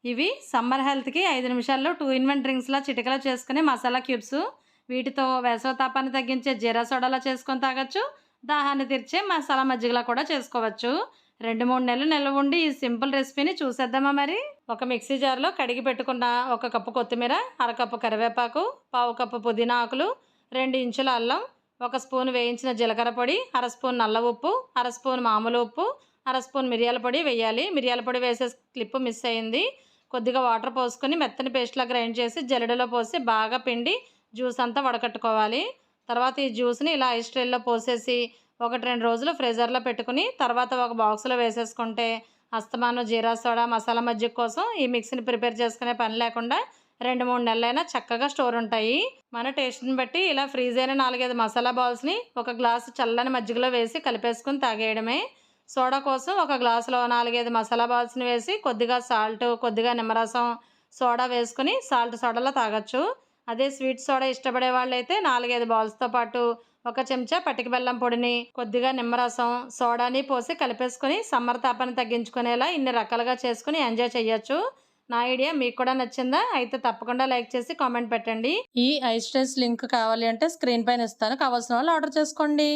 ఇవి సమ్మర్ హెల్త్‌కి 5 నిమిషాల్లో 2 ఇన్ 1 డ్రింక్స్‌లా చిటికెలో చేసుకునే మసాలా క్యూబ్స్. వీటితో వేసవి తాపాన్ని తగ్గించే జీరా సోడాలా చేసుకొని తాగొచ్చు. దాహాన్ని తీర్చే మసాలా మజ్జిగలా కూడా చేసుకోవచ్చు. 2, 3 నెలలు నిల్వ ఉండి ఈ సింపుల్ రెసిపీని చూసేద్దామా మరి? ఒక మిక్సీ జార్‌లో కడిగి పెట్టుకున్న 1 కప్పు కొత్తిమీర, అరకప్పు కరివేపాకు, పావు కప్పు పుదీనా ఆకులు, 2 ఇంచుల అల్లం, 1 స్పూన్ వేయించిన జీలకర్ర పొడి, అర స్పూన్ నల్ల ఉప్పు, అర స్పూన్ మామూలు ఉప్పు, అర స్పూన్ మిరియాల పొడి వేయాలి. మిరియాల పొడి వేసే క్లిప్ మిస్ అయింది. కొద్దిగా వాటర్ పోసుకొని మెత్తని పేస్ట్‌లా గ్రైండ్ చేసి జల్లెడలో పోసి బాగా పిండి జ్యూస్ అంతా వడకట్టుకోవాలి. తర్వాత ఈ జ్యూస్‌ని ఇలా ఐస్ ట్రేలో పోసేసి 1, 2 రోజులు ఫ్రీజర్‌లో పెట్టుకొని తర్వాత ఒక బాక్స్‌లో వేసేసుకుంటే అస్తమానం జీరా సోడా, మసాలా మజ్జిగ కోసం ఈ మిక్స్‌ని ప్రిపేర్ చేసుకునే పని లేకుండా 2, 3 నెలలైనా చక్కగా స్టోర్ ఉంటాయి. మన టేస్ట్‌ని బట్టి ఇలా ఫ్రీజ్ అయిన 4, 5 మసాలా బాల్స్‌ని ఒక గ్లాసు చల్లని మజ్జిగలో వేసి కలిపేసుకొని తాగేయడమే. సోడా కోసం ఒక గ్లాసులో 4, 5 మసాలా బాల్స్‌ని వేసి కొద్దిగా సాల్టు, కొద్దిగా నిమ్మరసం, సోడా వేసుకొని సోడాలా తాగొచ్చు. అదే స్వీట్ సోడా ఇష్టపడే వాళ్ళైతే 4, 5 బాల్స్‌తో పాటు ఒక చెంచా పటిక బెల్లం పొడిని, కొద్దిగా నిమ్మరసం, సోడాని పోసి కలిపేసుకొని సమ్మర్ తాపాన్ని తగ్గించుకునేలా ఇన్ని రకాలుగా చేసుకొని ఎంజాయ్ చేయొచ్చు. నా ఐడియా మీకు కూడా నచ్చిందా? అయితే తప్పకుండా లైక్ చేసి కామెంట్ పెట్టండి. ఈ ఐస్ ట్రేస్ లింక్ కావాలి అంటే స్క్రీన్ పైన ఇస్తాను. కావాల్సిన వాళ్ళు ఆర్డర్ చేసుకోండి.